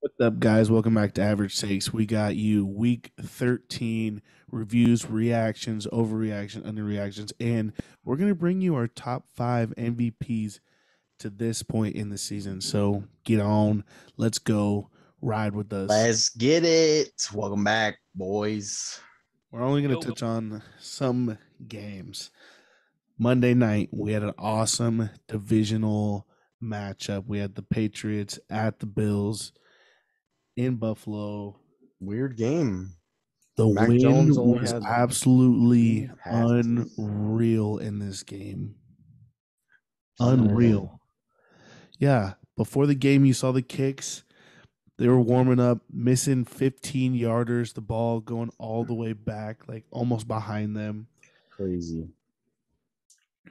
What's up, guys? Welcome back to Average Takes. We got you week 13 reviews, reactions, overreaction, underreactions, and we're going to bring you our top five MVPs to this point in the season. So get on. Let's go. Ride with us. Let's get it. Welcome back, boys. We're only going Yo, to touch on some games. Monday night, we had an awesome divisional matchup. We had the Patriots at the Bills in Buffalo. Weird game. The Mac win Jones only was had absolutely two passes. unreal in this game. Unreal. Unreal. Yeah. Before the game, you saw the kicks. They were warming up, missing 15 yarders, the ball going all the way back, like almost behind them. Crazy.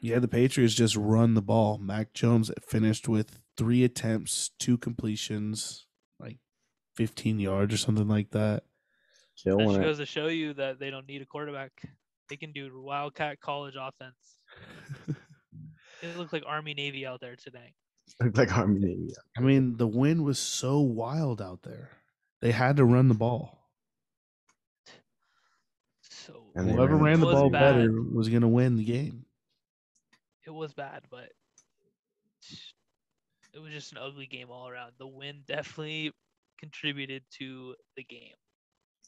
Yeah, the Patriots just run the ball. Mac Jones finished with 3 attempts, 2 completions, like 15 yards or something like that. that Killing just it. goes to show you that they don't need a quarterback. They can do wildcat college offense. It looked like Army Navy out there today. Looked like Army Navy. I mean, the wind was so wild out there. They had to run the ball. So And they Whoever ran ran the was ball bad. better was going to win the game. It was bad, but it was just an ugly game all around. The wind definitely contributed to the game.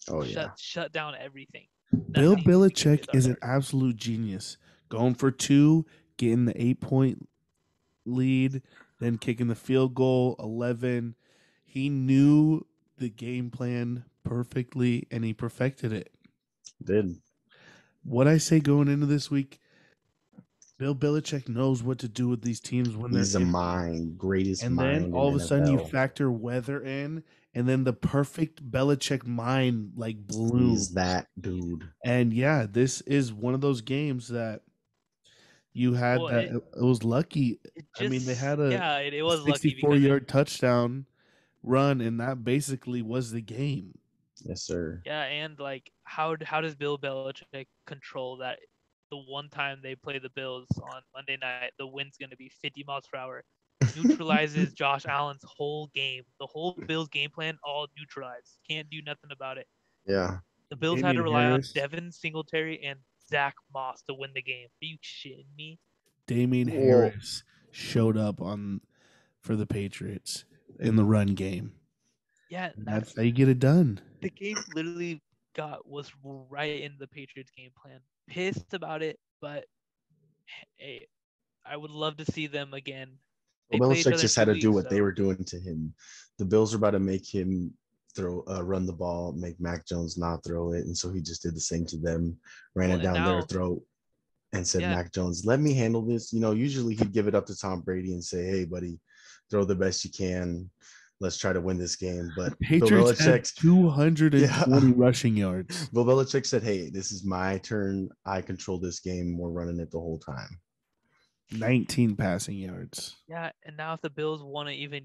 Oh, yeah. Shut down everything. Bill Nothing Belichick gets is an started. absolute genius. Going for 2, getting the 8-point lead, then kicking the field goal, 11. He knew the game plan perfectly, and he perfected it. Did. What I say going into this week, Bill Belichick knows what to do with these teams when He's a they're iffy. mind. Greatest And then mind in all of a sudden you NFL. factor weather in, and then the perfect Belichick mind like blooms. He's that dude. And yeah, this is one of those games that you had Well, that it was lucky. it I mean, they had a it was lucky because 64-yard touchdown run, and that basically was the game. Yes, sir. and like how does Bill Belichick control that? The one time they play the Bills on Monday night, the wind's going to be 50 miles per hour. Neutralizes Josh Allen's whole game. The whole Bills game plan all neutralized. Can't do nothing about it. Yeah. The Bills had to Damian rely on Harris. Devin Singletary and Zach Moss to win the game. Are you shitting me? Damian Whoa. Harris showed up for the Patriots in the run game. Yeah, And that's how you get it done. the game literally was right in the Patriots game plan. Pissed about it, but hey, I would love to see them again. They Well, play each Belichick other in just had 2 to do weeks. what they So were doing to him. The Bills were about to make him run the ball, make Mac Jones not throw it, and so he just did the same to them, ran well, it and down their now throat, and said, yeah, "Mac Jones, let me handle this." Usually he'd give it up to Tom Brady and say, "Hey, buddy, throw the best you can. Let's try to win this game." The But Bill Patriots had Belichick, 220 yeah, rushing yards. Bill Belichick said, "Hey, this is my turn. I control this game. We're running it the whole time." 19 passing yards. yeah, and now if the Bills want to even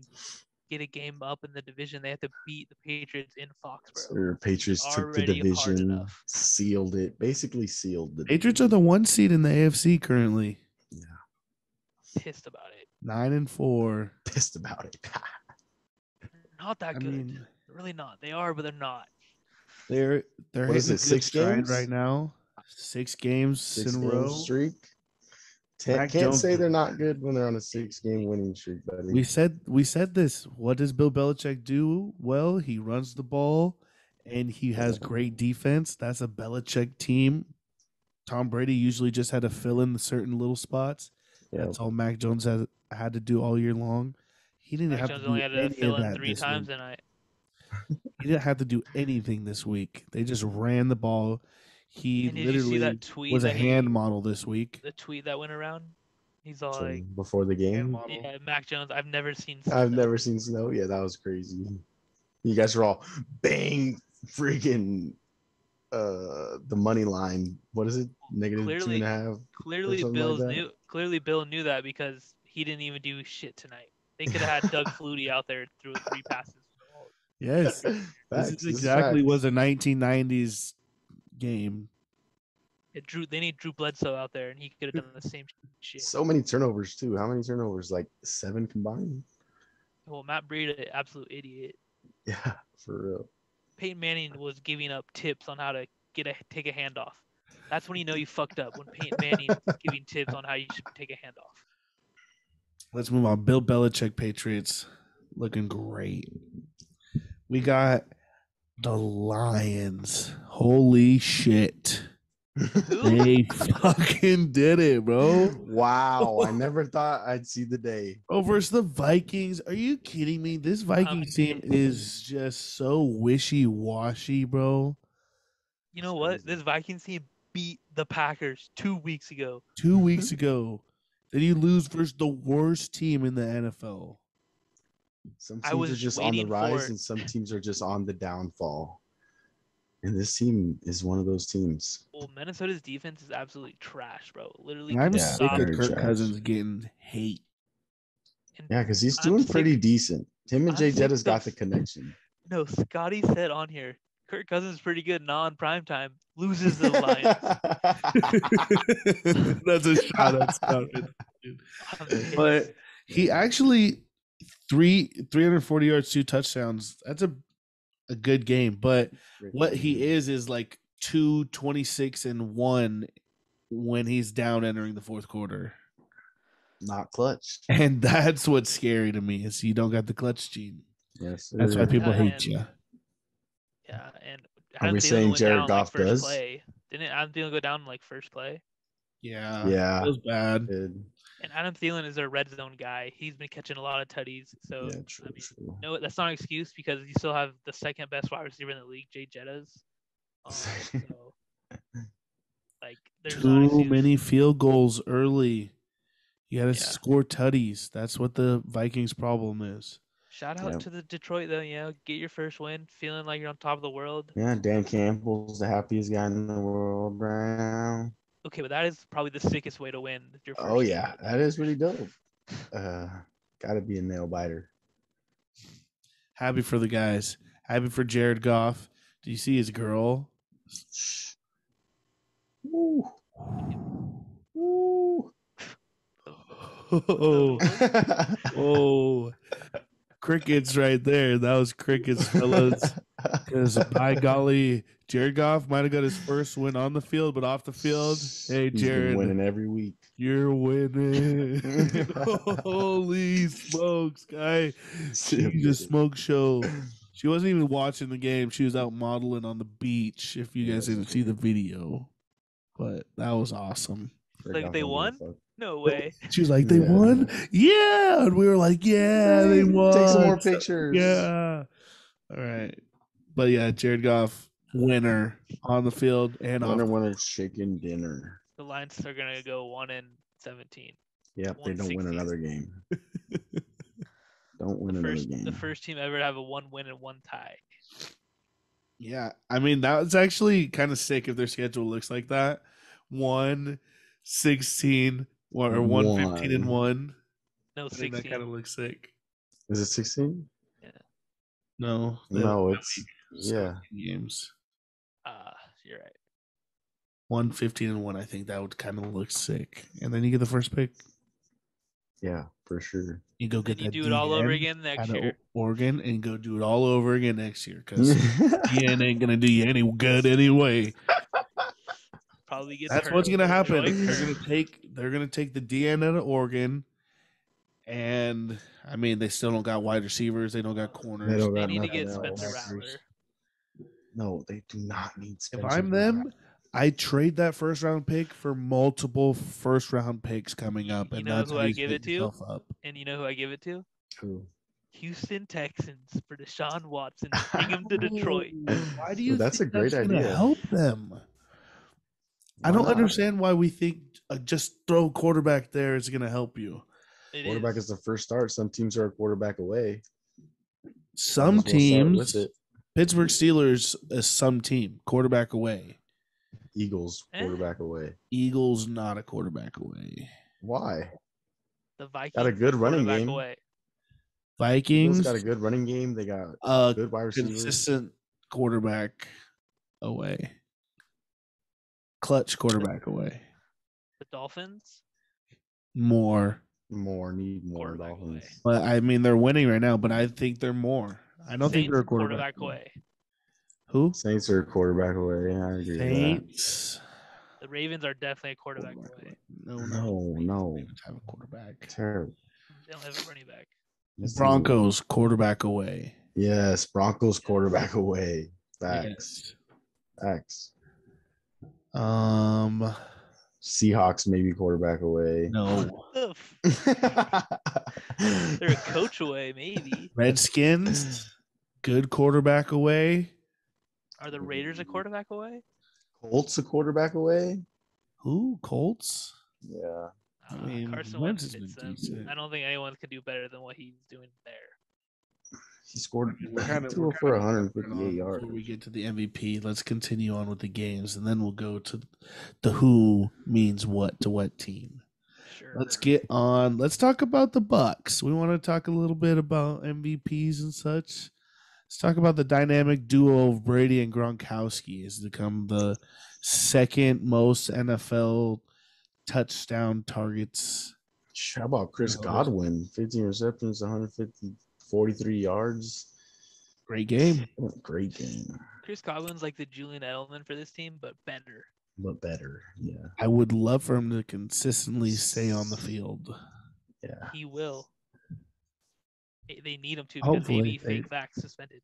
get a game up in the division, they have to beat the Patriots in Foxborough. So Patriots took the Already hard division, enough. sealed it, basically sealed the Patriots are division. the 1 seed in the AFC currently. Yeah, Pissed about it. 9-4. pissed about it. Not that I good. mean, Really not. They are, but they're not. they're What is hitting a it? good 6 stride games? right now. 6 games 6 in a game row. streak. Mac Can't Jones. say they're not good when they're on a 6 game winning streak, buddy. We said this. What does Bill Belichick do? Well, he runs the ball and he has great defense. That's a Belichick team. Tom Brady usually just had to fill in the certain little spots. Yeah, That's all Mac Jones had to do all year long. He didn't Mac have to Jones only do had to any of fill in that 3 this times week. tonight. He didn't have to do anything this week. They just ran the ball. He And did you see literally that tweet was a that hand model this week. the tweet that went around? He's all so like, before the Hand game, model. yeah, Mac Jones, I've never seen I've snow. never seen snow. Yeah, that was crazy. You guys were all bang, freaking the money line. What is it? Negative Clearly, 2.5 or clearly something like that. Clearly, Bill knew that because he didn't even do shit tonight. They could have had Doug Flutie out there through 3 passes. Yes. This Facts. is This is exactly facts. was a 1990s game. They need Drew Bledsoe out there, and he could have done the same shit. So many turnovers too. How many turnovers? Like 7 combined. Well, Matt Breida, absolute idiot. Yeah, for real. Peyton Manning was giving up tips on how to take a handoff. That's when you know you fucked up, when Peyton Manning's giving tips on how you should take a handoff. Let's move on. Bill Belichick Patriots looking great. We got the Lions. Holy shit. Who? They fucking did it, bro. Wow, I never thought I'd see the day. Oh, versus the Vikings. Are you kidding me? This Vikings team pissed. is just so wishy-washy, bro. You know what? This Vikings team beat the Packers 2 weeks ago. 2 weeks ago. Then you lose versus the worst team in the NFL. Some I teams was are just on the waiting rise for- and some teams are just on the downfall. And this team is one of those teams. Well, Minnesota's defense is absolutely trash, bro. Literally, I'm couldn't sick stop- of very Kirk trash. Cousins getting hate. and- Yeah, because he's I'm doing sick- pretty decent. Him and I'm Jay sick Jettas got of- the connection. No, Scotty said on here, Kirk Cousins is pretty good non-primetime. Loses the Lions. That's a shot at Scott. I'm pissed. But he actually 340 yards, 2 touchdowns. That's a good game. But what he is like 2-26-1 when he's down entering the fourth quarter. Not clutch. And that's what's scary to me is you don't got the clutch gene. Yes. That's why sir. people Yeah, hate and- you. Yeah, and Are we Thielen saying went Jared down, Goff first does? play. Didn't Adam Thielen go down like first play? Yeah. Yeah. It was bad. Good. And Adam Thielen is their red zone guy. He's been catching a lot of tutties. So Yeah, true, I mean, true. no, that's not an excuse because you still have the second best wide receiver in the league, Jay Jettas. So, like, there's not an Too excuse. many field goals early. You got to Yeah. score tutties. That's what the Vikings' problem is. Shout out Yep. to the Detroit though. Get your first win, feeling like you're on top of the world. Yeah, Dan Campbell's the happiest guy in the world right now. Okay, but that is probably the sickest way to win your first. Oh game yeah, with the that is Packers. really dope. Gotta be a nail biter. Happy for the guys. Happy for Jared Goff. Do you see his girl? Woo. Woo. Oh, oh, crickets right there. That was crickets, fellas. Because by golly, Jared Goff might have got his first win on the field, but off the field, hey He's been Jared, winning every week. you're winning. Holy smokes, guy! She's a smoke show. She wasn't even watching the game. She was out modeling on the beach. If you guys didn't see the video, but that was awesome. Like they won? No way. She was like, "They Yeah. won, yeah!" And we were like, "Yeah, they won." Take some more pictures. Yeah. All right, but yeah, Jared Goff, winner on the field and off. Winner, chicken dinner. The Lions are gonna go 1-17. Yep, they don't win 160. another game. Don't win another game. The first team ever to have a 1 win and 1 tie. Yeah, I mean that's actually kind of sick if their schedule looks like that. 1-16 or 1-15-1. No, I think that 16. kind of looks sick. Is it 16? No, No, it's yeah. games. You're right. 1-15-1. I think that would kind of look sick. And then you get the first pick. Yeah, for sure. You go Then get you that do it all over DN again next out of year. Oregon and go do it all over again next year because DN ain't gonna do you any good anyway. Probably gets That's hurt. what's gonna happen. Detroit. They're gonna take the DN out of Oregon, and I mean they still don't got wide receivers. They don't got corners. They don't They got need to nothing get else. Spencer Rattler. No, they do not need If Spencer. I'm them, I trade that first round pick for multiple first round picks coming up, You and know that's who how I you give set it to? yourself up. And you know who I give it to? Who? Houston Texans for Deshaun Watson. Bring him to Detroit. Why do you? That's a think great that's gonna idea. help them. I Why don't not? understand why we think just throw quarterback there is going to help you. It Quarterback is the first start. Some teams are a quarterback away. Some Might as well start teams, with it. Pittsburgh Steelers is some team, quarterback away. Eagles quarterback away. Eagles not a quarterback away. Why? The Vikings Got a good running quarterback game. away. Eagles Vikings got a good running game. They got good wide receivers. consistent quarterback away. Clutch quarterback away. The Dolphins. More. Need more Quarterback Dolphins. away. But I mean they're winning right now, but I think they're more. I don't think they're a Saints quarterback away. Who? Saints are a quarterback away. I agree with that. Saints. The Ravens are definitely a quarterback away. No. Ravens have a quarterback. Terrible. They don't have a running back. Yes, they do. Broncos quarterback away. Yes, Broncos quarterback away. Yes. Facts. Seahawks maybe quarterback away. No. They're a coach away, maybe. Redskins, good quarterback away. Are the Raiders a quarterback away? Colts a quarterback away. Who? Colts? Yeah. I mean, Carson Wentz Wentz has fits been them. decent. I don't think anyone can do better than what he's doing there. He scored. We're kind of for 158 yards. Before we get to the MVP, let's continue on with the games, and then we'll go to the who means what to what team. Sure. Let's talk about the Bucks. We want to talk a little bit about MVPs and such. Let's talk about the dynamic duo of Brady and Gronkowski has become the second most NFL touchdown targets. How about Chris Godwin? 15 receptions, 43 yards. Great game. Great game. Chris Godwin's like the Julian Edelman for this team, but better. But better, yeah. I would love for him to consistently stay on the field. Yeah. He will. They need him to because Hopefully, maybe fake back suspended.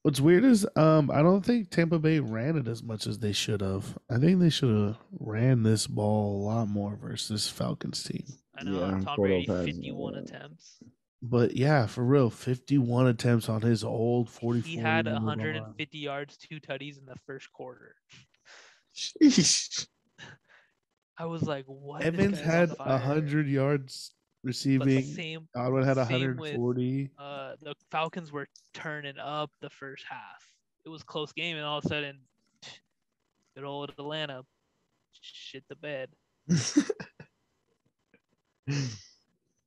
What's weird is I don't think Tampa Bay ran it as much as they should have. I think they should have ran this ball a lot more versus Falcons team. I know Tom Brady 51 attempts. But yeah, for real, 51 attempts on his old 44. He had 150 yards, 2 tutties in the first quarter. Sheesh. I was like, what? Evans had 100 yards receiving. Godwin had 140. The Falcons were turning up the first half. It was a close game, and all of a sudden, good old Atlanta shit the bed.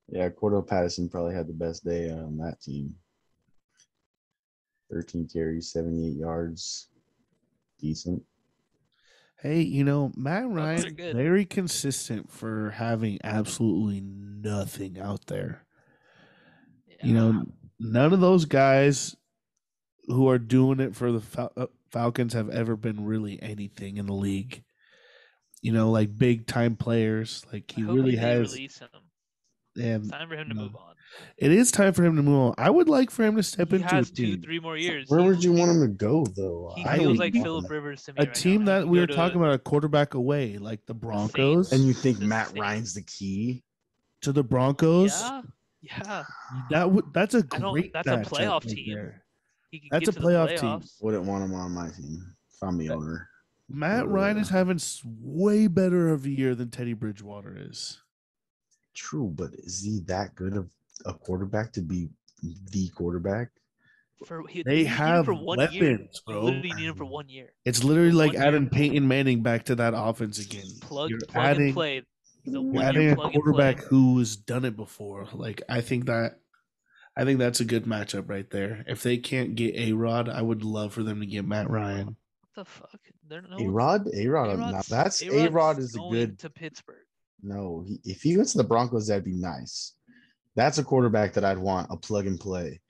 Yeah, Cordell Patterson probably had the best day on that team. 13 carries, 78 yards. Decent. Hey, Matt Ryan, very consistent for having absolutely nothing out there. Yeah. None of those guys who are doing it for the Falcons have ever been really anything in the league. Like big time players. Like he really has. Release him. And it's time for him to move on. It is time for him to move on. I would like for him to step into a team. 2-3 more years. Where would you want him to go, though? He feels like Phillip Rivers to me. A team that we were talking about, a quarterback away, like the Broncos. And you think Matt Ryan's the key to the Broncos? Yeah. That's a great. That's a playoff team. That's a playoff team. Wouldn't want him on my team if I'm the owner. Matt Ryan is having way better of a year than Teddy Bridgewater is. True, but is he that good of a quarterback to be the quarterback? They have weapons, bro. You literally need him for 1 year. It's literally like adding Peyton Manning back to that offense again. Plug and play. You're adding a quarterback who's done it before. Like I think that's a good matchup right there. If they can't get A-Rod, I would love for them to get Matt Ryan. What the fuck? A-Rod. Now that's A-Rod is a good to Pittsburgh. No, if he went to the Broncos, that'd be nice. That's a quarterback that I'd want, a plug and play.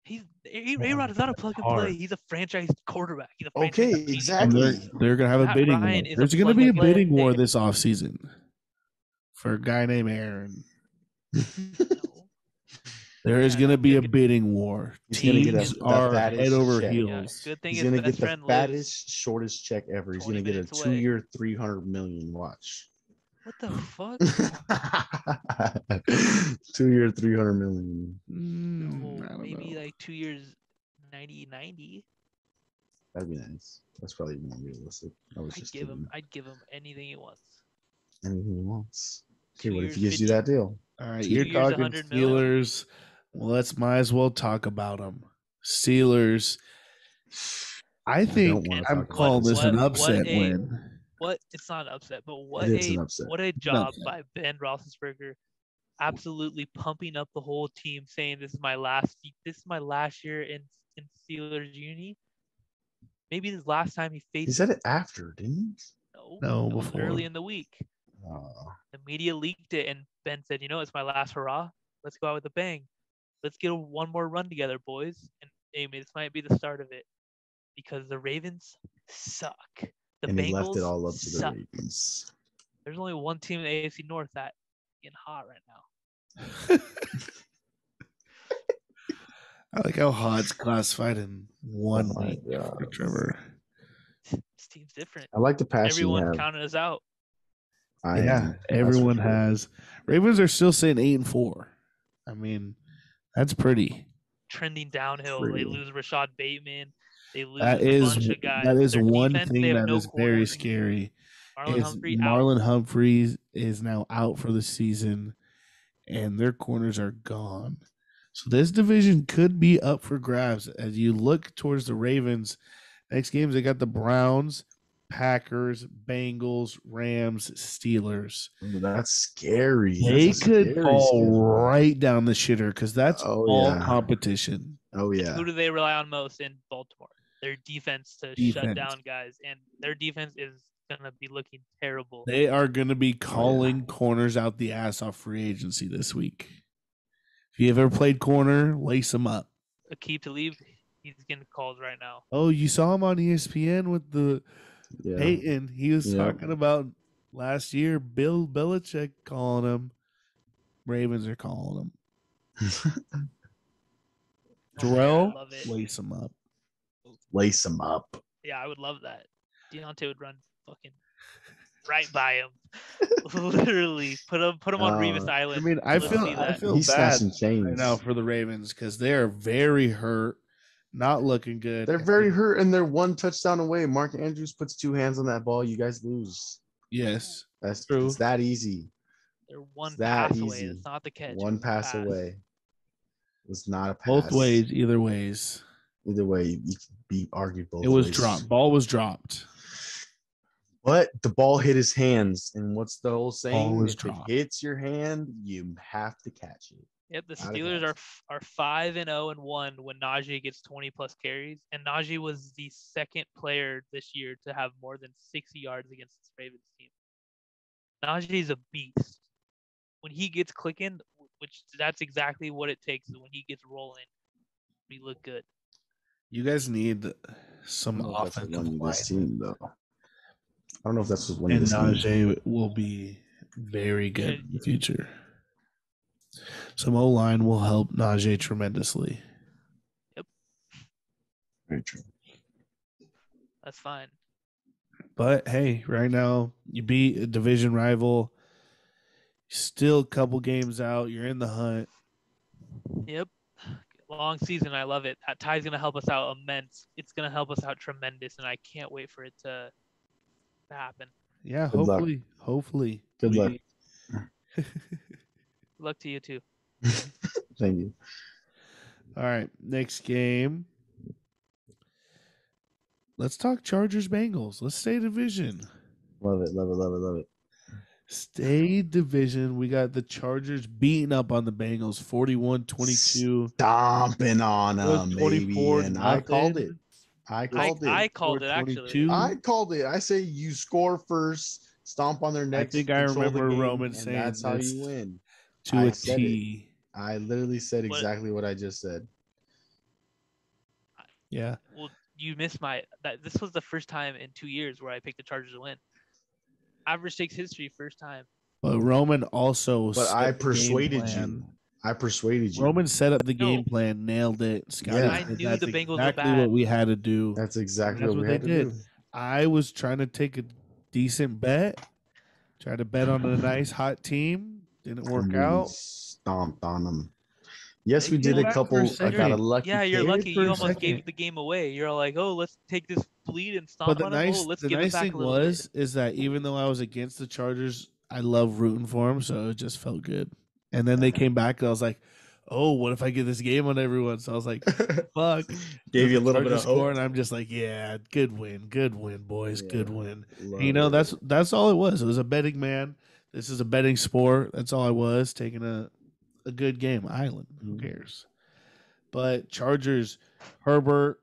A-Rod is not a plug and play. He's a franchise quarterback. He's a exactly. They're gonna have a bidding war. There's gonna be a bidding war this offseason for a guy named Aaron. There is gonna be a bidding war. Teams are head over heels. Good thing he's gonna get the fattest, shortest check ever. He's gonna get a 2-year, $300 million. Watch. What the fuck? 2-year, $300 million. Maybe like 2 years, 90. That'd be nice. That's probably more realistic. I'd give him anything he wants. Anything he wants. Okay, what if he gives you that deal? All right, you're talking Steelers. Well, might as well talk about them. Steelers. I think I'm calling this an upset win. It's not an upset, but what a job by Ben Roethlisberger, absolutely pumping up the whole team, saying this is my last year in Steelers uni. Maybe this last time he faced. He said it after, didn't he? No, before. Early in the week. The media leaked it, and Ben said, "It's my last hurrah. Let's go out with a bang." Let's get one more run together, boys. And Amy, this might be the start of it because the Ravens suck. The And Bengals he left it all up to the suck. Ravens. There's only one team in the AFC North that getting hot right now. I like how hot it's classified in one Oh my week God. for Trevor. This team's different. I like the passion Everyone you have. counted us out. Yeah, everyone has. Ravens are still saying 8-4. I mean, that's pretty. Trending downhill. They lose Rashad Bateman. They lose That a is bunch of guys. that is Their one defense, thing they have that no is very corner. scary. Marlon Humphrey out. Marlon Humphreys is now out for the season, and their corners are gone. So this division could be up for grabs as you look towards the Ravens. Next games, they got the Browns, Packers, Bengals, Rams, Steelers. That's scary. They That's could scary fall schedule. right down the shitter because that's all yeah. competition. Oh, And yeah. who do they rely on most in Baltimore? Their defense to shut down guys, and their defense is gonna be looking terrible. They are going to be calling corners out the ass off free agency this week. If you ever played corner, lace them up. Aqib Talib, he's getting calls right now. Oh, you saw him on ESPN with the Peyton. He was Yeah. talking about last year, Bill Belichick calling him. Ravens are calling him. Terrell, love it. lace him up. Lace him up. Yeah, I would love that. Deontay would run fucking right by him. Literally, put him on Revis Island. I mean, I feel He's bad snatching chains right now for the Ravens because they are very hurt, not looking good. They're very hurt, and they're one touchdown away. Mark Andrews puts two hands on that ball. You guys lose. Yes, That's true. It's that easy. They're one pass away. It's not the catch. One pass away. It's not a pass. Both ways, either ways. Either way, you can be argued both. It was dropped. Ball was dropped. But the ball hit his hands, and what's the whole saying? If dropped. it hits your hand, you have to catch it. Yep, the Steelers are 5-0-1 when Najee gets 20 plus carries, and Najee was the second player this year to have more than 60 yards against this Ravens team. Najee's a beast. When he gets clicking, which that's exactly what it takes. When he gets rolling, we look good. You guys need some offensive line. This team, though. I don't know if that's what's winning and this Najee will be very good in the future. Some O-line will help Najee tremendously. Yep. Very true. That's fine. But, hey, right now, you beat a division rival. Still a couple games out. You're in the hunt. Yep. Long season. I love it. That tie's going to help us out immense. It's going to help us out tremendous, and I can't wait for it to happen. Yeah, Good hopefully. luck. Hopefully. Good luck. Good luck to you, too. Thank you. All right, next game. Let's talk Chargers-Bengals. Let's stay division. Love it, love it, love it, love it. Stay division. We got the Chargers beating up on the Bengals 41-22. Stomping on them, baby. And I called it. I called it, actually. I called it. I say you score first, stomp on their necks. I think I remember Roman saying that's how you win. To a T. I literally said exactly what I just said. Yeah. Well, you missed this was the first time in 2 years where I picked the Chargers to win. Average stakes history, first time. But Roman also I persuaded you. I persuaded you. Roman set up the game plan, nailed it. Scotty I knew the Bengals were exactly bad. what we had to do. That's exactly what they did. I was trying to take a decent bet. Tried to bet on a nice hot team. Didn't work out. Stomped on them. Yes, we did a couple. I got a lucky. Yeah, you're lucky. You almost gave the game away. You're like, oh, let's take this lead and stomp on them. Oh, let's give it back a little bit. Is that even though I was against the Chargers, I love rooting for them, so it just felt good. And then they came back, and I was like, oh, what if I get this game on everyone? So I was like, fuck. Gave you a little bit of hope. And I'm just like, yeah, good win, boys, good win. That's all it was. It was a betting man. This is a betting sport. That's all I was, taking a good game. Island, who cares? But Chargers, Herbert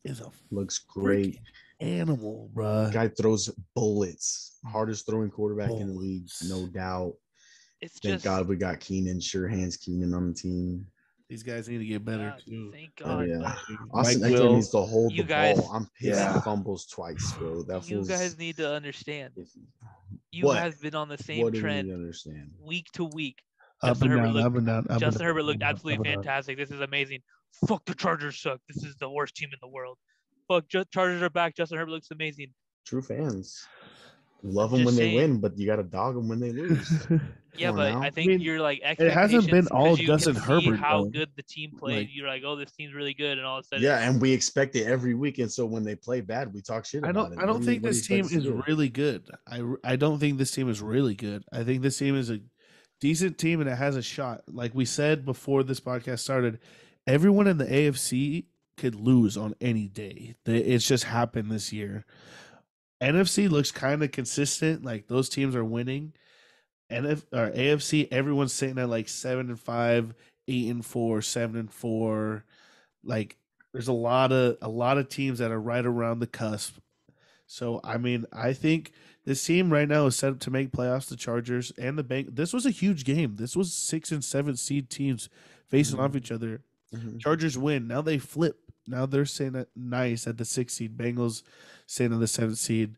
is looks great animal, bruh. Guy throws bullets. Hardest throwing quarterback in the league, no doubt. Thank God we got Keenan, sure hands Keenan on the team. These guys need to get better God, too. thank Oh God. yeah, But Austin Mike Eckler Will. needs to hold You the guys- ball. I'm pissed Yeah. he fumbles twice, bro. That you was guys need to understand. You what? guys been on the same What do we trend need to understand? week to week. Up Justin and Herbert down, looked up and down, up and Justin down. Herbert looked up and down, absolutely up and down. fantastic. This is amazing. Fuck, the Chargers suck. This is the worst team in the world. Fuck, Chargers are back. Justin Herbert looks amazing. True fans love them just when they saying. win, but you got to dog them when they lose. Yeah, on but now. I think I mean, you're like it hasn't been expectations all because you Justin can see Herbert, how though. good the team played. Like- You're like, oh, this team's really good, and all of a sudden, Yeah, and we expect it every week, and so when they play bad, we talk shit I about don't. it. I don't think What do this you team expect us is to do? really good. I don't think this team is really good. I think this team is a decent team and it has a shot. Like we said before this podcast started, everyone in the AFC could lose on any day. It's just happened this year. NFC looks kind of consistent. Like those teams are winning. AFC, everyone's sitting at like 7-5, 8-4, 7-4. Like there's a lot of teams that are right around the cusp. So I mean, I think this team right now is set up to make playoffs. The Chargers and the Bank. This was a huge game. This was 6 and 7 seed teams facing off each other. Mhm. Chargers win. Now they flip. Now they're sitting at nice at the 6th seed. Bengals sitting on the 7th seed.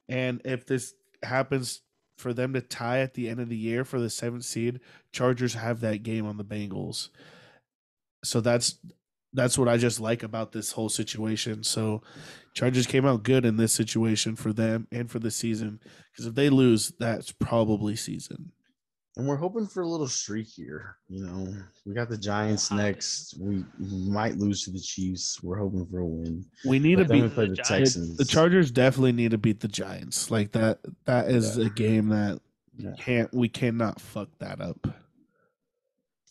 And if this happens for them to tie at the end of the year for the 7th seed, Chargers have that game on the Bengals. So that's what I just like about this whole situation. So Chargers came out good in this situation for them and for the season. Because if they lose, that's probably season. And we're hoping for a little streak here. We got the Giants next. We might lose to the Chiefs. We're hoping for a win. We need to But then we beat play the Giants. Texans. the Chargers. Definitely need to beat the Giants. Like that. That is a game that we cannot fuck that up.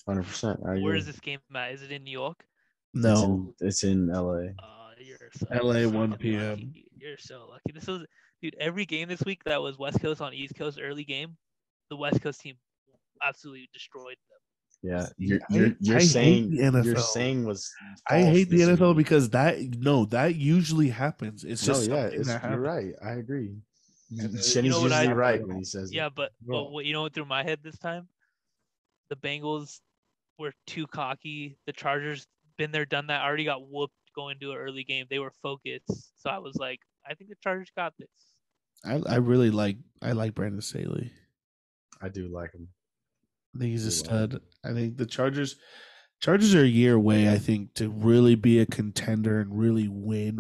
100%. where is this game at? Is it in New York? No, It's in LA. You're so LA, 1 fucking p.m. lucky. You're so lucky. This was, dude. Every game this week that was West Coast on East Coast early game, the West Coast team absolutely destroyed them. Yeah, I hate the NFL. you're saying was I false hate the this NFL week. because that usually happens. It's just something that you're happens. right. I agree. And, Shenny's you know what usually I- right when he says Yeah, it. but what you know what through my head this time? The Bengals were too cocky. The Chargers been there, done that. Already got whooped going to an early game. They were focused. So I was like, I think the Chargers got this. I really like Brandon Staley. I do like him. I think he's a Really stud. I think the Chargers are a year away, I think, to really be a contender and really win.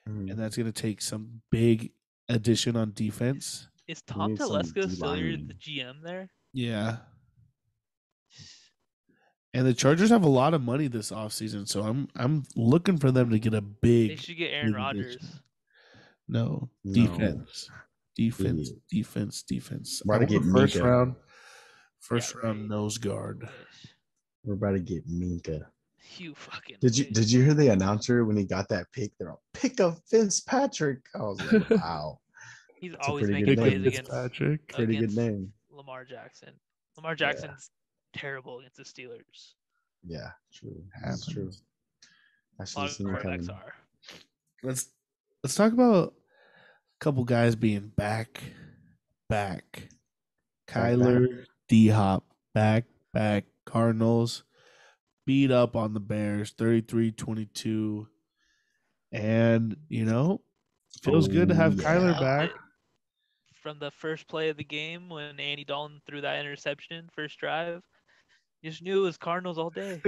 Mhm. And that's gonna take some big addition on defense. Is Tom need some Telesco still D-linemen. the GM there? Yeah. And the Chargers have a lot of money this offseason, so I'm looking for them to get a They big should get Aaron big Rodgers. addition. No. No. Defense. Defense. Idiot. Defense. We're about to I want get first Minka. round Yeah, right. nose guard. Wish. We're about to get Minka. You fucking. Did wish. you hear the announcer when he got that pick? They're all pick up Fitzpatrick. I was like, wow, He's That's a always pretty making good plays name. against Patrick. pretty good against name. Lamar Jackson. Lamar Jackson's terrible against the Steelers. Yeah, true. Happens. That's true. I A should lot have of seen it quarterbacks coming. are. Let's talk about a couple guys being back. Kyler D Hop back. Cardinals beat up on the Bears 33-22. And feels good to have Kyler Felt back. it from the first play of the game when Andy Dalton threw that interception, first drive. Just knew it was Cardinals all day.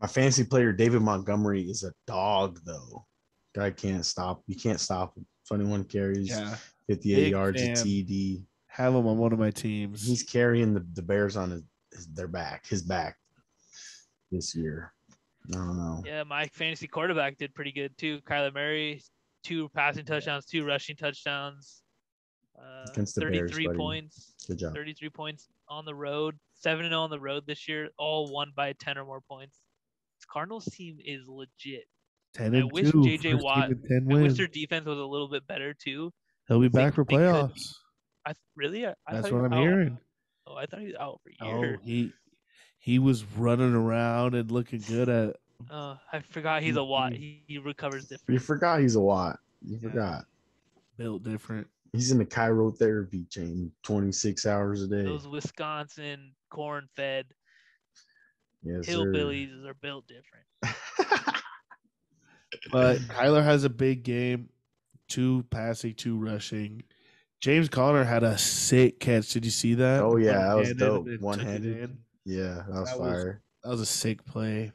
My fantasy player David Montgomery is a dog, though. Guy can't stop. You can't stop him. 21 carries, Yeah. 58 Big yards, a fan. TD. Have him on one of my teams. He's carrying the Bears on his back this year. I don't know. Yeah, my fantasy quarterback did pretty good too. Kyler Murray, 2 passing touchdowns, 2 rushing touchdowns. Against the Bears, 33 buddy. points. Good job. 33 points on the road. 7-0 on the road this year. All won by 10 or more points. This Cardinals team is legit. 10 I and wish 2. J.J. first Watt- team with 10 I wish wins. their defense was a little bit better too. He'll be They- back for they could be. playoffs. Really? I That's thought he what was I'm out. hearing. Oh, I thought he was out for Oh, years. he was running around and looking good at. I forgot he's a Watt. He recovers You different. forgot he's a Watt. You Yeah. forgot. Built different. He's in the chirotherapy chain 26 hours a day. Those Wisconsin corn-fed Yes, sir. Hillbillies are built different. But Kyler has a big game, 2 passing, 2 rushing. James Conner had a sick catch. Did you see that? Oh yeah, that was One-handed dope. and then One took it handed. in. Yeah, that was That fire. was a sick play.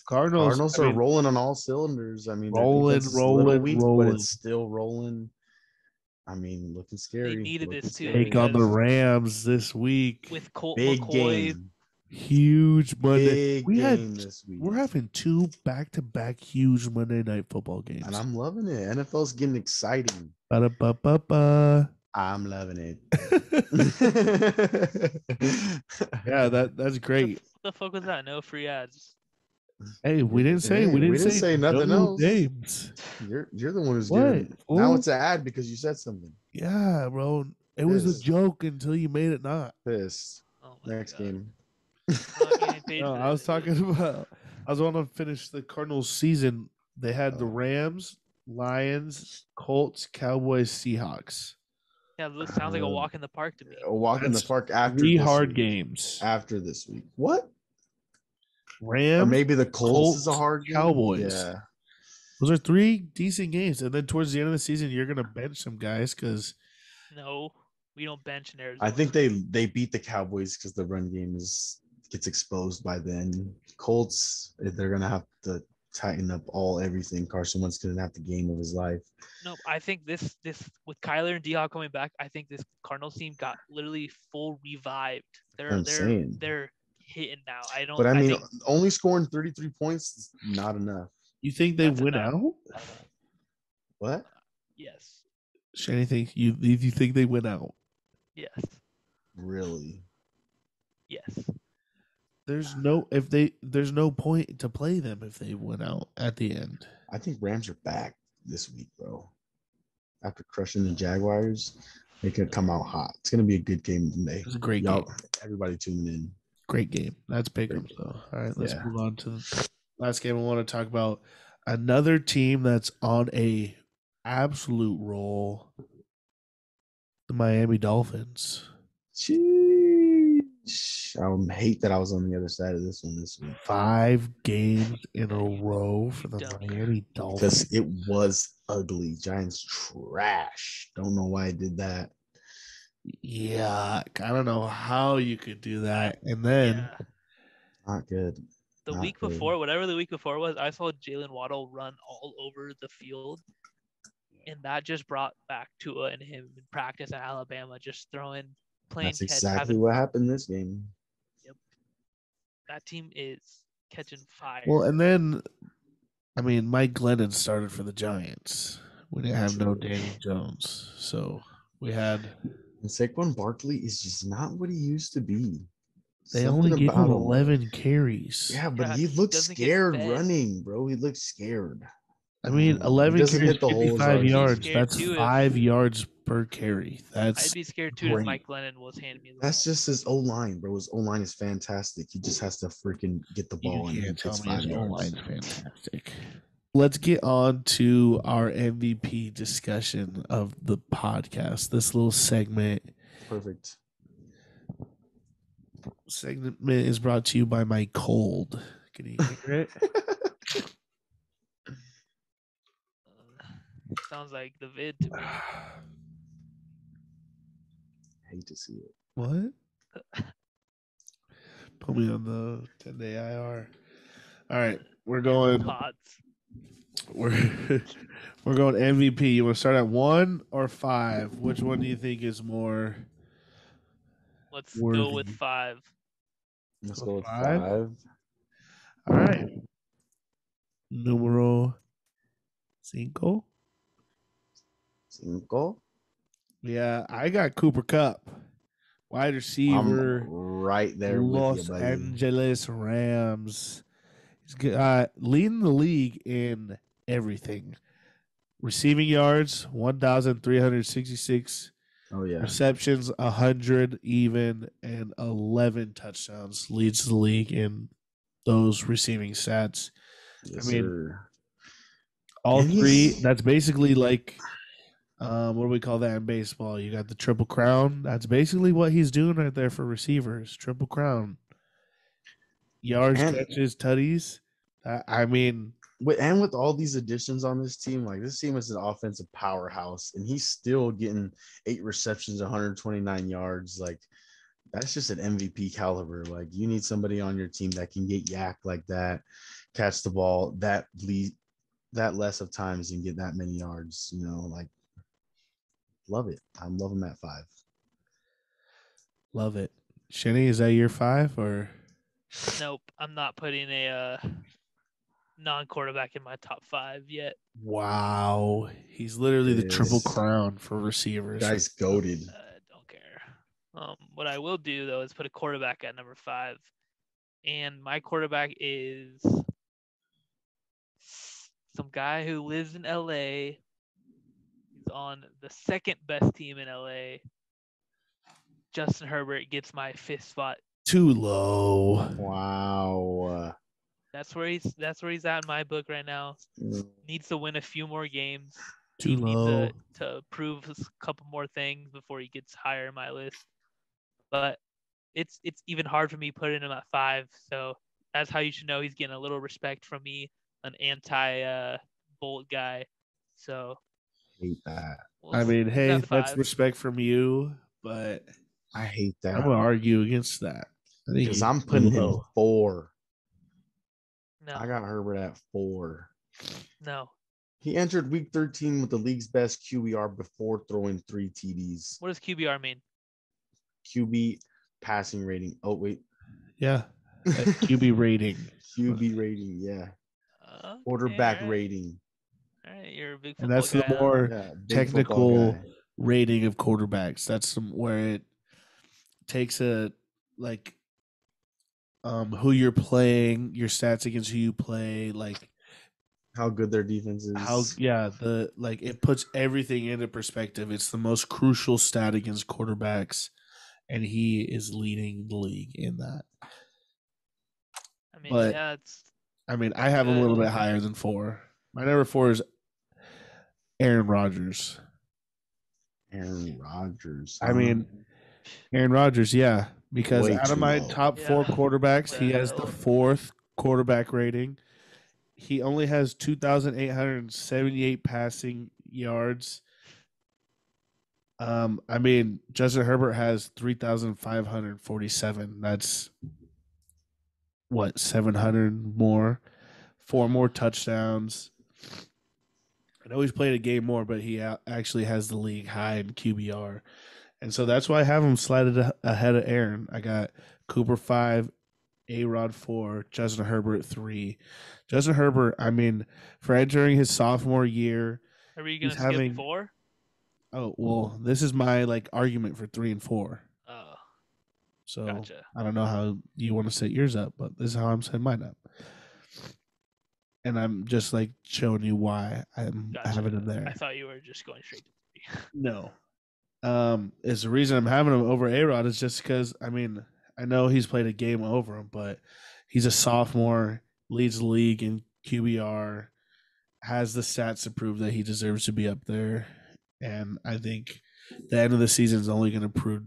Cardinals Are rolling on all cylinders. I mean, their rolling, defense is a little weak, but rolling. it's still rolling. I mean, looking scary. They needed looking this too. scary. Take on the Rams this week. With Colt Big McCoy. game. Huge Monday. Big game this week. We're having 2 back-to-back huge Monday Night Football games. And I'm loving it. NFL's getting exciting. Ba-da-ba-ba-ba. I'm loving it. Yeah, that's great. What the fuck was that? No free ads. Hey, we didn't say nothing no else. names. You're the one who's What? giving. Now it's an ad because you said something. Yeah, bro. It was a joke until you made it not. Pissed. Oh my Next God. game. Not getting paid No, for I was this. talking about. I was want to finish the Cardinals season. They had the Rams, Lions, Colts, Cowboys, Seahawks. Yeah, this sounds like a walk in the park to me. A walk in the That's park after 3 this hard week. games. After this week. What? Rams, Or maybe the Colts is a hard game. Cowboys. Yeah. Those are 3 decent games, and then towards the end of the season, you're gonna bench some guys because No, we don't bench in Arizona. I think they beat the Cowboys because the run game gets exposed by then. Colts, they're gonna have to tighten up everything. Carson Wentz gonna have the game of his life. No, I think this with Kyler and D-Hop coming back, I think this Cardinals team got literally full revived. I'm saying. They're hitting now. But I mean, think only scoring 33 points is not enough. you think they That's win enough. out. What? yes, Shane, you think they win out? yes, Really? yes. There's no point to play them if they win out at the end. I think Rams are back this week, bro. After crushing the Jaguars, they could come out hot. It's gonna be a good game today. It's a great Y'all, game. everybody tuning in. Great game. That's Pick'em though. All right, let's Yeah. move on to the last game. I want to talk about another team that's on a absolute roll. The Miami Dolphins. Sheesh. I hate that I was on the other side of this one this week 5 games in a row for the Dummy. Miami Dolphins. because it was ugly. Giants trash. Don't know why I did that. Yeah, I don't know how you could do that. And then Yeah. Not good. The Not week good. before, whatever the week before was, I saw Jalen Waddle run all over the field, and that just brought back Tua and him in practice at Alabama, just playing That's catch. exactly what happened this game. That team is catching fire. well, and then I mean, Mike Glennon started for the Giants. We didn't have no True. Daniel Jones, so we had. And Saquon Barkley is just not what he used to be. They Something only gave him about 11 carries. Yeah, but Yeah, he he looked doesn't get scared fed. running, bro. He looked scared. I mean, He 11 doesn't carries, hit the holes 55 already. yards. Scared That's too if- 5 yards per carry. That's I'd be scared too great. if Mike Glennon was handing me the That's ball. just his O line, bro. His O line is fantastic. He just has to freaking get the You ball and he can't tell gets me 5 his yards. O-line's fantastic. Let's get on to our MVP discussion of the podcast. This little segment Perfect. is brought to you by my cold. Can you hear it? Sounds like the vid to me. Hate to see it. What? Put me on the 10-day IR. All right, we're going. Pods. We're going MVP. You want to start at 1 or 5? Which one do you think is more? Let's Worthy. go with 5. Let's So go with 5? 5. All right. Numero 5. 5. Yeah, I got Cooper Kupp, wide I'm receiver, right there with Los you, buddy. Angeles Rams. He's leading the league in everything. Receiving yards, 1,366. Oh yeah. Receptions, 100 even, and 11 touchdowns. Leads the league in those receiving stats. Yes, I mean, sir. All And 3, he's- that's basically like, what do we call that in baseball? You got the Triple Crown. That's basically what he's doing right there for receivers. Triple Crown. yards, And catches, tutties. I mean, with all these additions on this team, like this team is an offensive powerhouse, and he's still getting 8 receptions, 129 yards. Like that's just an MVP caliber. Like you need somebody on your team that can get yak like that, catch the ball that less of times and get that many yards. Like love it. I'm loving that 5. love it. Shenny, is that your 5 or? Nope, I'm not putting a non-quarterback in my top 5 yet. Wow, he's literally the triple Yes. crown for receivers. Guy's goated. Don't care. What I will do though is put a quarterback at number 5, and my quarterback is some guy who lives in LA. He's on the second best team in LA. Justin Herbert gets my 5th spot. Too low. Wow. That's where he's at in my book right now. Needs to win a few more games. Too He low. needs to prove a couple more things before he gets higher in my list. But it's even hard for me putting him at 5. So that's how you should know he's getting a little respect from me, an anti-Bolt guy. So Hate that. I mean, hey, at that's 5. respect from you, but I hate I'm that gonna argue against that. I think because he's I'm putting him low. 4. No, I got Herbert at 4. no. He entered week 13 with the league's best QBR before throwing 3 TDs. What does QBR mean? QB passing rating. Oh, wait. Yeah, QB rating. QB rating, yeah. Okay, Quarterback all right. rating. All right, you're a big And football that's guy. the more Yeah, big technical football guy. rating of quarterbacks. That's where it takes a like who you're playing, your stats against who you play, like How good their defense is. it puts everything into perspective. It's the most crucial stat against quarterbacks, and he is leading the league in that. I mean, But yeah, I have him a good. little bit higher than 4. My number 4 is Aaron Rodgers. Aaron Rodgers. I mean, Aaron Rodgers, yeah, because Way out of too my low. top 4 Yeah. quarterbacks, he Way has the low. 4th quarterback rating. He only has 2,878 passing yards. I mean, Justin Herbert has 3,547. That's what, 700 more, 4 more touchdowns. I know he's played a game more, but he actually has the league high in QBR. And so that's why I have him slided ahead of Aaron. I got Cooper 5, A-Rod 4, Justin Herbert 3. Justin Herbert, I mean, for entering his sophomore year, Are you gonna he's skip having 4? Oh, well, this is my argument for 3 and 4. Oh, So gotcha. I don't know how you want to set yours up, but this is how I'm setting mine up. And I'm just showing you why I'm Gotcha. having him there. I thought you were just going straight to 3. No. Is the reason I'm having him over A-Rod is just because, I mean, I know he's played a game over him, but he's a sophomore, leads the league in QBR, has the stats to prove that he deserves to be up there. And I think the end of the season is only going to prove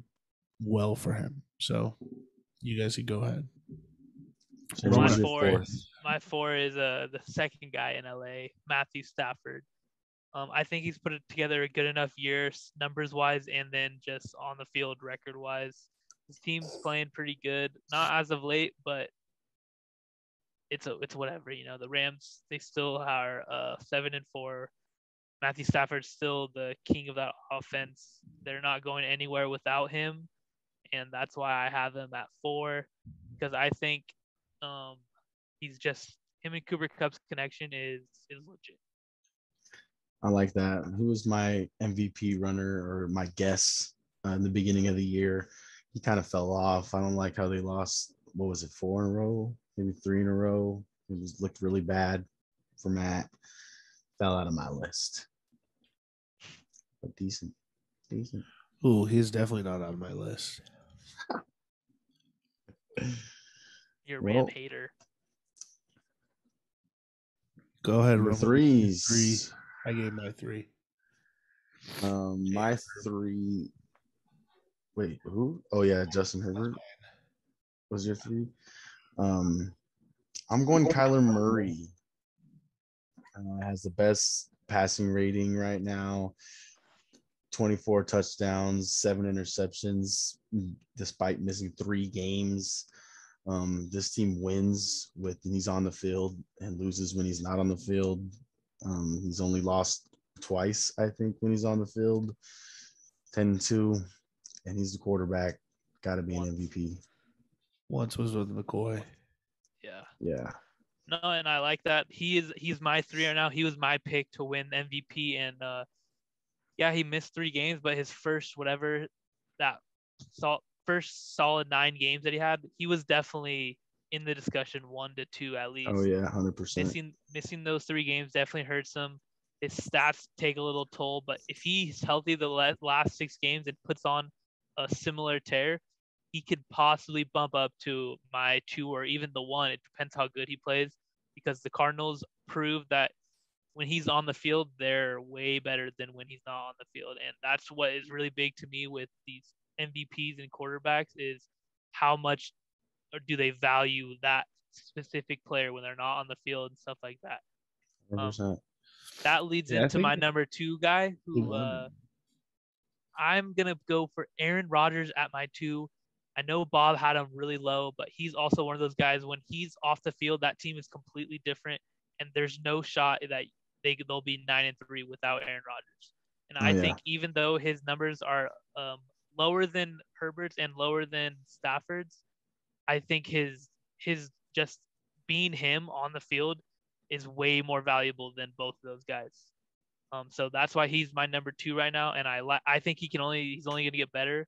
well for him. So you guys can go ahead. So My who's your 4 4th? My 4 is the second guy in LA, Matthew Stafford. I think he's put it together a good enough year, numbers wise, and then just on the field record wise. His team's playing pretty good, not as of late, but it's whatever. The Rams, they still are 7-4. Matthew Stafford's still the king of that offense. They're not going anywhere without him, and that's why I have him at 4, because I think he's just him and Cooper Kupp's connection is legit. I like that. Who was my MVP runner or my guess in the beginning of the year? He kind of fell off. I don't like how they lost. What was it, 4 in a row? Maybe 3 in a row. It looked really bad for Matt. Fell out of my list. But decent. Ooh, he's definitely not on my list. You're a Ram hater. Go ahead, Number Roman. 3s. 3. I gave my 3. My 3. Wait, who? Oh yeah, Justin Herbert was your 3. I'm going Kyler Murray. Has the best passing rating right now. 24 touchdowns, 7 interceptions, despite missing 3 games. This team wins when he's on the field and loses when he's not on the field. He's only lost twice, I think, when he's on the field. 10-2, and he's the quarterback. Got to be an MVP. Once was with McCoy. Yeah. No, and I like that. He's my 3 right now. He was my pick to win MVP, and he missed 3 games, but his first first solid 9 games that he had, he was definitely in the discussion 1 to 2 at least. Oh yeah, 100%. Missing those 3 games definitely hurts him. His stats take a little toll, but if he's healthy the last 6 games and puts on a similar tear, he could possibly bump up to my 2 or even the 1. It depends how good he plays, because the Cardinals prove that when he's on the field, they're way better than when he's not on the field. And that's what is really big to me with these MVPs and quarterbacks, is how much or do they value that specific player when they're not on the field and stuff like that. 100%. That leads into my number 2 guy, who I'm going to go for Aaron Rodgers at my 2. I know Bob had him really low, but he's also one of those guys, when he's off the field, that team is completely different, and there's no shot that they'll be 9-3 without Aaron Rodgers. And I think even though his numbers are lower than Herbert's and lower than Stafford's, I think his just being him on the field is way more valuable than both of those guys. So that's why he's my number 2 right now, and I think he's only going to get better,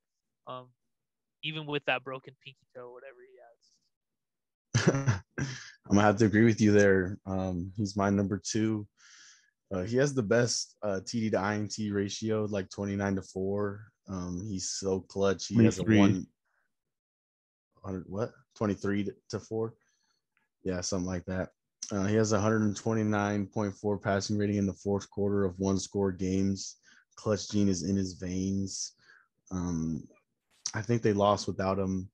even with that broken pinky toe, whatever he has. I'm gonna have to agree with you there. He's my number 2. He has the best TD to INT ratio, like 29-4. He's so clutch. He 23. Has a 23-4. Yeah, something like that. He has 129.4 passing rating in the fourth quarter of 1-score games. Clutch gene is in his veins. I think they lost without him.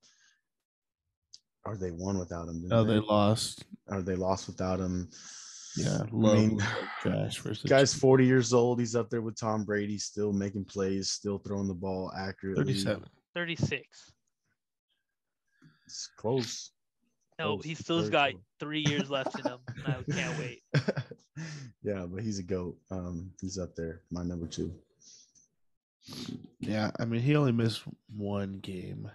Or they won without him. No, they lost. Or they lost without him. Yeah, trash. Guy's 40 years old. He's up there with Tom Brady, still making plays, still throwing the ball accurately. 36. It's close. No, he still's got 3 years left in him. I can't wait. Yeah, but he's a GOAT. He's up there, my number 2. Yeah, I mean, he only missed 1 game.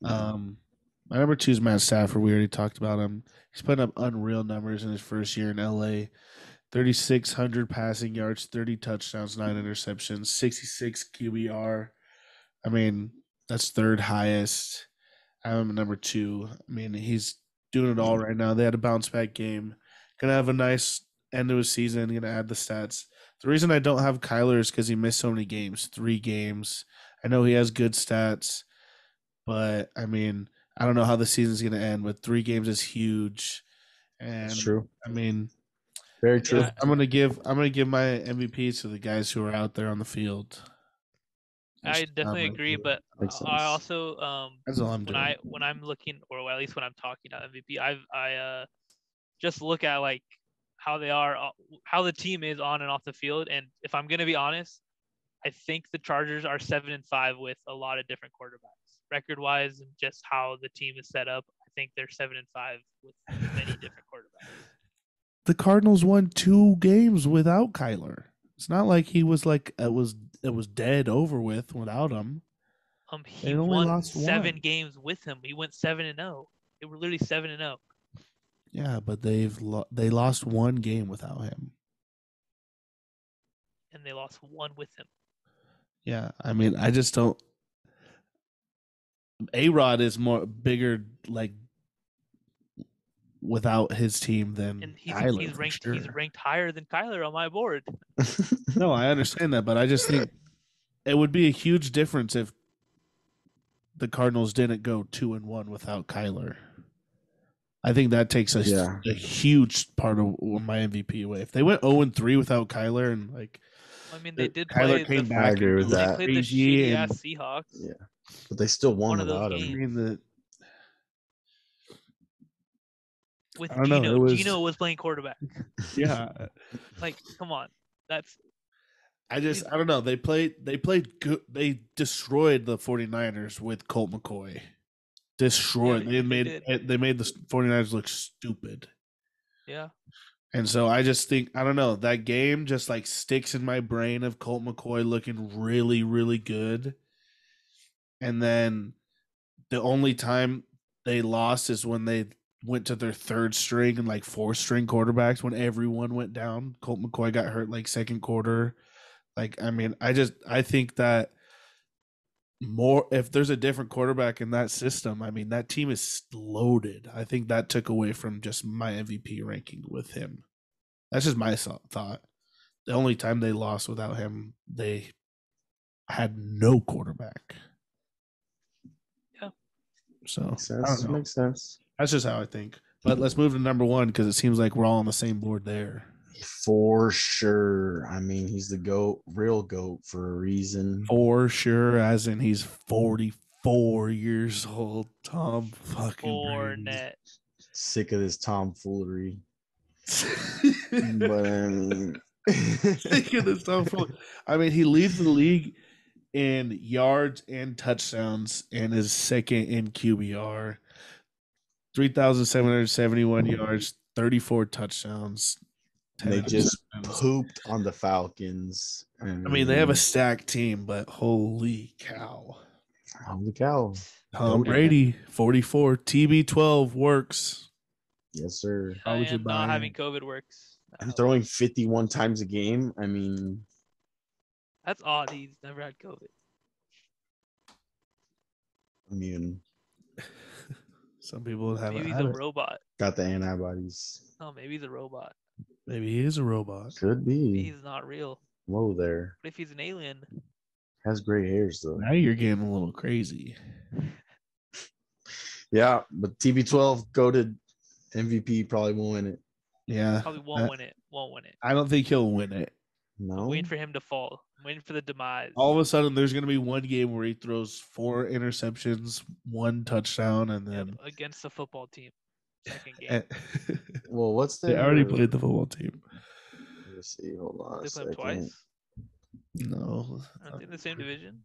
My number 2 is Matt Stafford. We already talked about him. He's putting up unreal numbers in his first year in LA. 3,600 passing yards, 30 touchdowns, 9 interceptions, 66 QBR. I mean, that's 3rd highest. I'm number 2. I mean, he's doing it all right now. They had a bounce back game. Gonna have a nice end to his season. Gonna add the stats. The reason I don't have Kyler is because he missed so many games. 3 games. I know he has good stats, but I mean, I don't know how the season's gonna end. But 3 games is huge. And that's true. I mean, very true. I'm gonna give my MVPs to the guys who are out there on the field. I definitely agree, but I also that's all I'm doing. When I'm looking, or at least when I'm talking about MVP, I just look at like how they are, how the team is on and off the field, and if I'm gonna be honest, I think the Chargers are 7-5 with a lot of different quarterbacks, record-wise, and just how the team is set up. I think they're 7-5 with many different quarterbacks. The Cardinals won 2 games without Kyler. It's not like he was like it was dead over with without him. He only lost 7 games with him. He went 7-0. They were literally 7-0. Yeah, but they lost 1 game without him. And they lost 1 with him. Yeah, I mean, I just don't. A-Rod is bigger, like, without his team than Kyler. He's ranked higher than Kyler on my board. No, I understand that, but I just think it would be a huge difference if the Cardinals didn't go 2-1 without Kyler. I think that takes a huge part of my MVP away. If they went 0-3 without Kyler and like, I mean, they did Kyler play came back. I agree with that. They played the shitty ass Seahawks. Yeah, but they still won without him. I mean, with I don't know, Gino. it was- Gino was playing quarterback. Yeah. Like, come on. That's I don't know. They played good. They destroyed the 49ers with Colt McCoy. Destroyed. Yeah, they made the 49ers look stupid. yeah. And so I just think, I don't know, that game just like sticks in my brain of Colt McCoy looking really, really good. And then the only time they lost is when they went to their third string and like fourth string quarterbacks when everyone went down. Colt McCoy got hurt like second quarter. Like, I mean, I think that more, if there's a different quarterback in that system, I mean, that team is loaded. I think that took away from just my MVP ranking with him. That's just my thought. The only time they lost without him, they had no quarterback. Yeah. So Makes I don't sense. know. Makes sense. That's just how I think. But let's move to number one because it seems like we're all on the same board there. For sure. I mean, he's the GOAT, real GOAT for a reason. For sure, as in he's 44 years old. Tom fucking Brady. Fournette. Sick of this tomfoolery. Sick But I mean, of this tomfoolery. I mean, he leads the league in yards and touchdowns and is second in QBR. 3,771 yards, 34 touchdowns. they 10 just interceptions. pooped on the Falcons. I mean, they have a stacked team, but holy cow. holy cow. Tom Goated. Brady, 44. TB12 works. Yes, sir. Why would you And buy not him? having COVID works. And throwing 51 times a game. I mean, That's odd. He's never had COVID. Some people haven't Maybe he's had a it. robot. got the antibodies. No, maybe he's a robot. Maybe he is a robot. Could Maybe be. he's not real. Whoa there. What if he's an alien? Has gray hairs though. Now you're getting a little crazy. Yeah, but TB12 goated MVP probably won't win it. Yeah. Probably won't win it. Won't win it. I don't think he'll win it. No. I'm waiting for him to fall. I'm waiting for the demise. All of a sudden, there's going to be one game where he throws 4 interceptions, 1 touchdown, and Yep, then against the football team. Second game. Well, what's they their already played the football team. Let me see. Hold on. They A play him second. twice. No. Aren't they in the same division?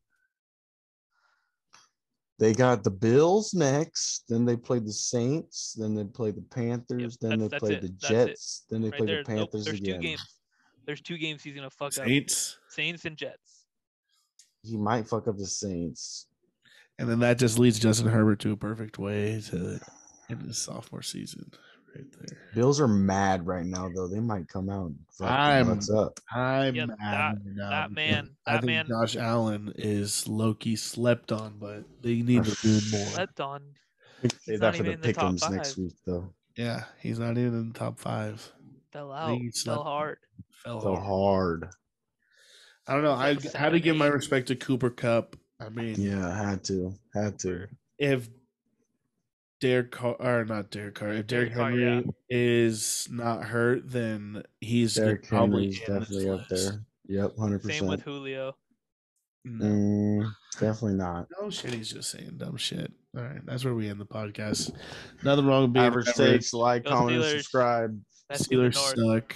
They got the Bills next. Then they played the Saints. Then they played the Panthers. then they that's played it. the That's Jets. Then they Right played there. the Nope, Panthers there's again. 2 games. There's 2 games he's gonna fuck up. Saints. Saints and Jets. He might fuck up the Saints. And then that just leads Justin Herbert to a perfect way to end his sophomore season. Right there. Bills are mad right now, though. They might come out and fuck I'm- what's up. I'm Yep, mad now. that man- I that think man- Josh Allen is low-key slept on, but they need to do more. Slept on. Save He's that not for even the in the top pick'ems next 5. week, though. Yeah, he's not even in the top 5. Fell I out. think he Fell slept- hard. Fell So hard. hard. I don't know. I He's like had to give my 7'8". respect to Cooper Kupp. I mean, Yeah, had to. if Derek Carr, or not Derek Carr, if Derek Derek Carr, Henry yeah. is not hurt, then he's Derrick probably Henry's in this definitely up list. there. Yep, 100%. Same with Julio. No. Definitely not. No shit, he's just saying dumb shit. All right, that's where we end the podcast. Nothing wrong with being Average average. takes, like, Go comment, and Steelers. subscribe. Best in the Steelers North. suck.